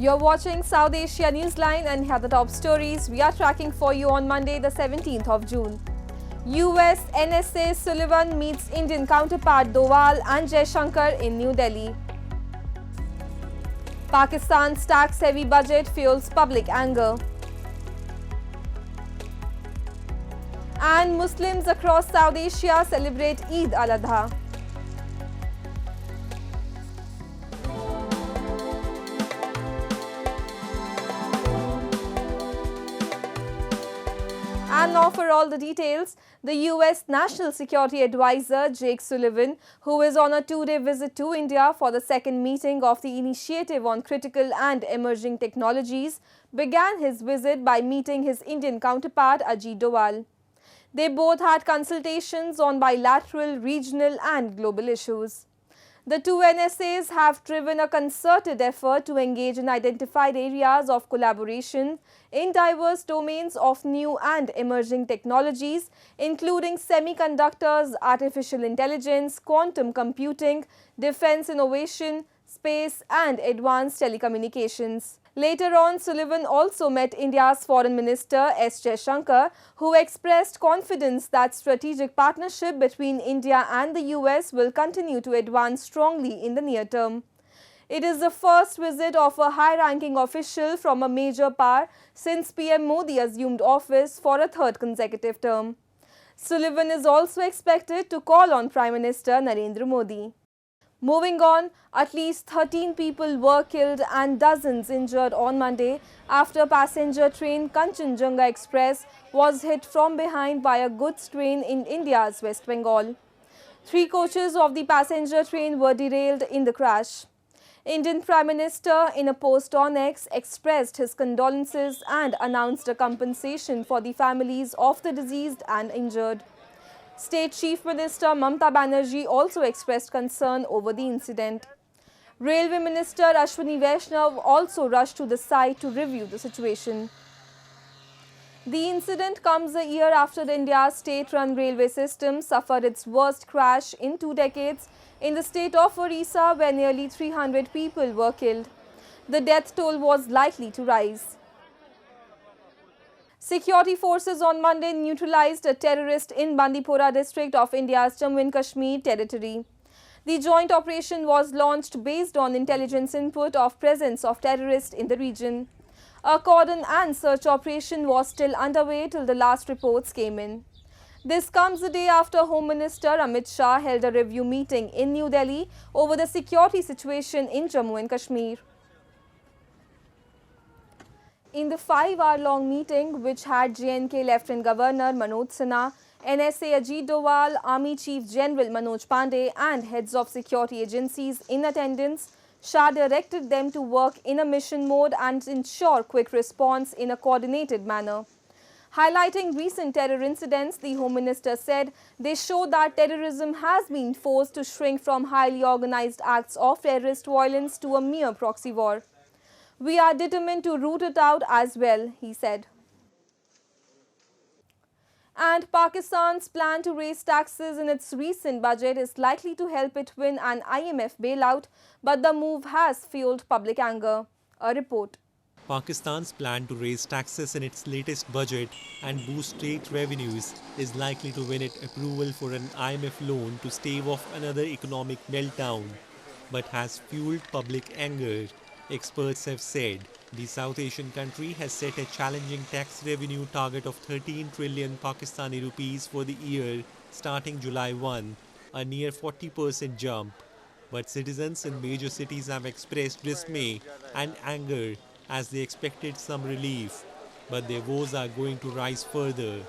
You're watching South Asia Newsline and here are the top stories we are tracking for you on Monday, the 17th of June. US NSA Sullivan meets Indian counterpart Doval and Jaishankar in New Delhi. Pakistan's tax-heavy budget fuels public anger. And Muslims across South Asia celebrate Eid al-Adha. And now for all the details, the US National Security Advisor Jake Sullivan, who is on a two-day visit to India for the second meeting of the Initiative on Critical and Emerging Technologies, began his visit by meeting his Indian counterpart Ajit Doval. They both had consultations on bilateral, regional and global issues. The two NSAs have driven a concerted effort to engage in identified areas of collaboration in diverse domains of new and emerging technologies, including semiconductors, artificial intelligence, quantum computing, defense innovation, space and advanced telecommunications. Later on, Sullivan also met India's Foreign Minister S. Jaishankar, who expressed confidence that strategic partnership between India and the US will continue to advance strongly in the near term. It is the first visit of a high-ranking official from a major power since PM Modi assumed office for a third consecutive term. Sullivan is also expected to call on Prime Minister Narendra Modi. Moving on, at least 13 people were killed and dozens injured on Monday after passenger train Kanchenjunga Express was hit from behind by a goods train in India's West Bengal. 3 coaches of the passenger train were derailed in the crash. Indian Prime Minister, in a post on X, expressed his condolences and announced a compensation for the families of the deceased and injured. State Chief Minister Mamata Banerjee also expressed concern over the incident. Railway Minister Ashwini Vaishnav also rushed to the site to review the situation. The incident comes a year after India's state-run railway system suffered its worst crash in 2 decades in the state of Orissa, where nearly 300 people were killed. The death toll was likely to rise. Security forces on Monday neutralized a terrorist in Bandipora district of India's Jammu and Kashmir territory. The joint operation was launched based on intelligence input of presence of terrorists in the region. A cordon and search operation was still underway till the last reports came in. This comes a day after Home Minister Amit Shah held a review meeting in New Delhi over the security situation in Jammu and Kashmir. In the 5-hour-long meeting, which had J&K Lieutenant Governor Manoj Sinha, NSA Ajit Doval, Army Chief General Manoj Pandey and heads of security agencies in attendance, Shah directed them to work in a mission mode and ensure quick response in a coordinated manner. Highlighting recent terror incidents, the Home Minister said they show that terrorism has been forced to shrink from highly organized acts of terrorist violence to a mere proxy war. We are determined to root it out as well, he said. And Pakistan's plan to raise taxes in its recent budget is likely to help it win an IMF bailout, but the move has fueled public anger. A report. Pakistan's plan to raise taxes in its latest budget and boost state revenues is likely to win it approval for an IMF loan to stave off another economic meltdown, but has fueled public anger. Experts have said the South Asian country has set a challenging tax revenue target of 13 trillion Pakistani rupees for the year starting July 1, a near 40% jump. But citizens in major cities have expressed dismay and anger as they expected some relief, but their woes are going to rise further.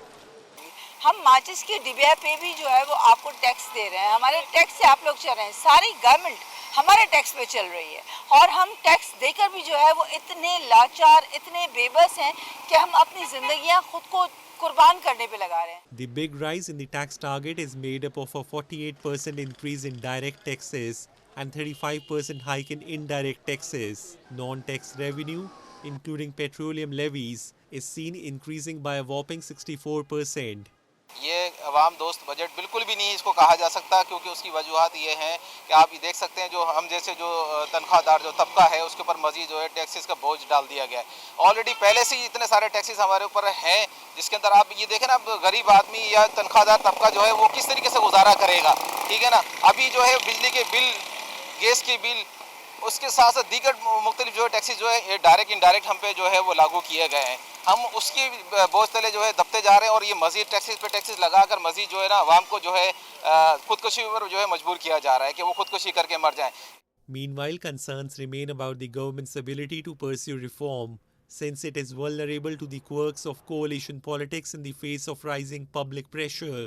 हम माचिस की डिबिया पे भी जो है वो आपको टैक्स दे रहे हैं, हमारे टैक्स से आप लोग चल रहे हैं, सारी गवर्नमेंट हमारे टैक्स पे चल रही है और हम टैक्स देकर भी जो है वो इतने लाचार, इतने बेबस हैं कि हम अपनी जिंदगियां खुद को कुर्बान करने पे लगा रहे हैं. The big rise in the tax target is made up of a 48% increase in direct taxes and 35% hike in indirect taxes. Non-tax revenue, including petroleum levies, is seen increasing by a whopping 64%. ये अवाम दोस्त budget बिल्कुल भी नहीं इसको कहा जा सकता, क्योंकि उसकी वजूहात ये हैं कि आप ये देख सकते हैं जो हम जैसे जो तनख्वाहदार जो तबका है उसके ऊपर मजीद जो है टैक्सेस का बोझ डाल दिया गया है। ऑलरेडी पहले से ही इतने सारे टैक्सेस हमारे ऊपर हैं जिसके अंदर आप ये देखें ना, अब गरीब आदमी या तनख्वाहदार तबका जो है वो किस तरीके से गुजारा करेगा, ठीक है ना। अभी जो है बिजली के बिल, गैस के बिल, उसके साथ साथ दीगर मुख्तलिफ जो है टैक्सेस जो है डायरेक्ट इनडायरेक्ट हम पे जो है वो लागू किए गए हैं। हम उसकी बोझ तले जो है दबते जा रहे हैं और ये मजीद टैक्सेस पे टैक्सेस लगाकर मजीद जो है ना आवाम को जो है खुदकुशी पर जो है मजबूर किया जा रहा है कि वो खुदकुशी करके मर जाएं। Meanwhile, concerns remain about the government's ability to pursue reform, since it is vulnerable to the quirks of coalition politics in the face of rising public pressure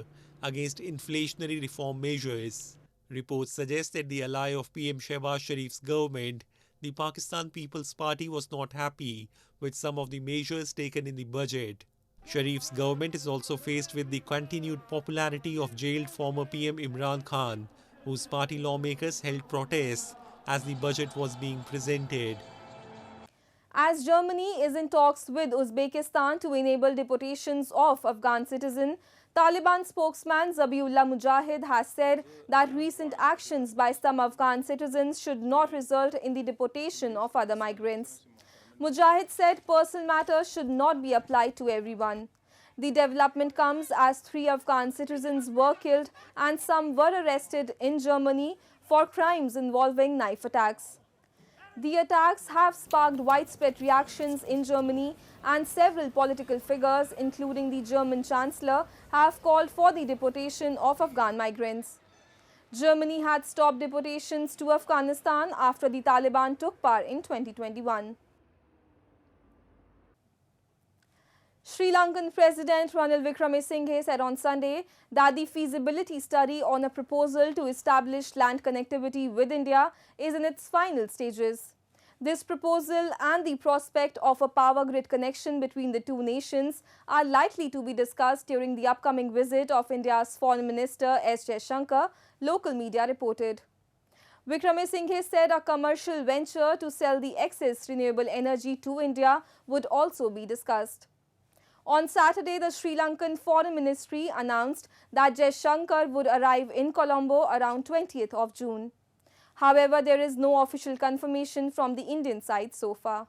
against inflationary reform measures. Reports suggest that the ally of PM Shehbaz Sharif's government, the Pakistan People's Party, was not happy with some of the measures taken in the budget. Sharif's government is also faced with the continued popularity of jailed former PM Imran Khan, whose party lawmakers held protests as the budget was being presented. As Germany is in talks with Uzbekistan to enable deportations of Afghan citizens, Taliban spokesman Zabiullah Mujahid has said that recent actions by some Afghan citizens should not result in the deportation of other migrants. Mujahid said personal matters should not be applied to everyone. The development comes as 3 Afghan citizens were killed and some were arrested in Germany for crimes involving knife attacks. The attacks have sparked widespread reactions in Germany, and several political figures, including the German Chancellor, have called for the deportation of Afghan migrants. Germany had stopped deportations to Afghanistan after the Taliban took power in 2021. Sri Lankan President Ranil Wickremesinghe said on Sunday that the feasibility study on a proposal to establish land connectivity with India is in its final stages. This proposal and the prospect of a power grid connection between the two nations are likely to be discussed during the upcoming visit of India's Foreign Minister S. Jaishankar, local media reported. Wickremesinghe said a commercial venture to sell the excess renewable energy to India would also be discussed. On Saturday, the Sri Lankan Foreign Ministry announced that Jaishankar would arrive in Colombo around 20th of June. However, there is no official confirmation from the Indian side so far.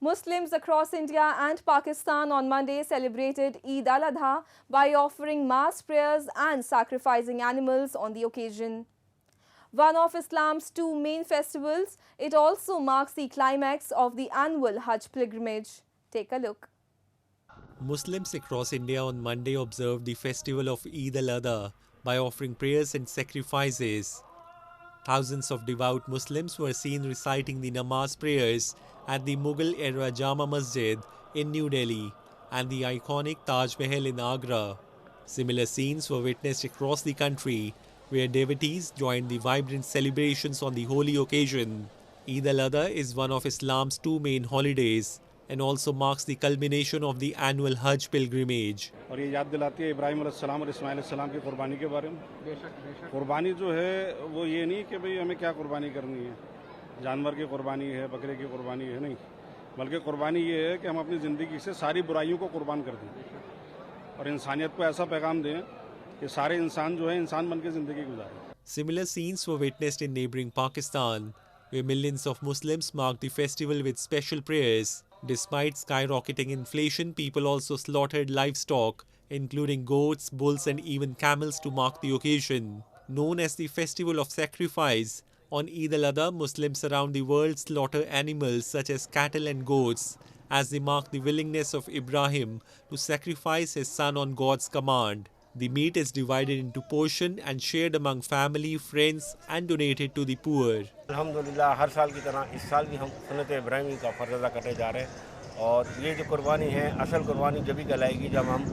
Muslims across India and Pakistan on Monday celebrated Eid al-Adha by offering mass prayers and sacrificing animals on the occasion. One of Islam's 2 main festivals, it also marks the climax of the annual Hajj pilgrimage. Take a look. Muslims across India on Monday observed the festival of Eid al-Adha by offering prayers and sacrifices. Thousands of devout Muslims were seen reciting the namaz prayers at the Mughal-era Jama Masjid in New Delhi and the iconic Taj Mahal in Agra. Similar scenes were witnessed across the country, where devotees joined the vibrant celebrations on the holy occasion. Eid al-Adha is one of Islam's 2 main holidays and also marks the culmination of the annual Hajj pilgrimage. और ये याद दिलाती है इब्राहिम अलैहिस्सलाम और इस्माइल अलैहिस्सलाम की कुर्बानी के बारे में। कुर्बानी जो है वो ये नहीं कि भाई हमें क्या कुर्बानी करनी है, जानवर की कुर्बानी है, बकरे की कुर्बानी है, नहीं, बल्कि कुर्बानी ये है कि हम अपनी ज़िंदगी से सारी बुराइयों को कुर्बान कर दें और इंसानियत को ऐसा पैगाम दें कि सारे इंसान जो है इंसान बन के ज़िंदगी गुजारें। Similar scenes were witnessed in neighboring Pakistan, where millions of Muslims marked the festival with special prayers. Despite skyrocketing inflation, people also slaughtered livestock, including goats, bulls and even camels to mark the occasion. Known as the Festival of Sacrifice, on Eid al-Adha, Muslims around the world slaughter animals such as cattle and goats as they mark the willingness of Ibrahim to sacrifice his son on God's command. The meat is divided into portion and shared among family, friends and donated to the poor. अल्हम्दुलिल्लाह हर साल की तरह इस साल भी हम सुन्नत इब्राहिमी का फ़र्ज़ अदा करने जा रहे हैं और ये जो कुर्बानी है असल कुर्बानी जब भी कहलाएगी जब हम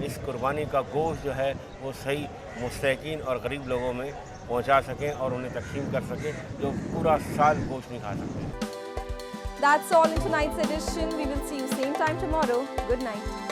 इस कुर्बानी का गोश्त जो है वो सही मुस्तहिकीन और गरीब लोगों में पहुंचा सकें और उन्हें तकसीम कर सकें जो पूरा साल गोश्त नहीं खा सकते। That's all in tonight's edition. We will see you same time tomorrow. Good night.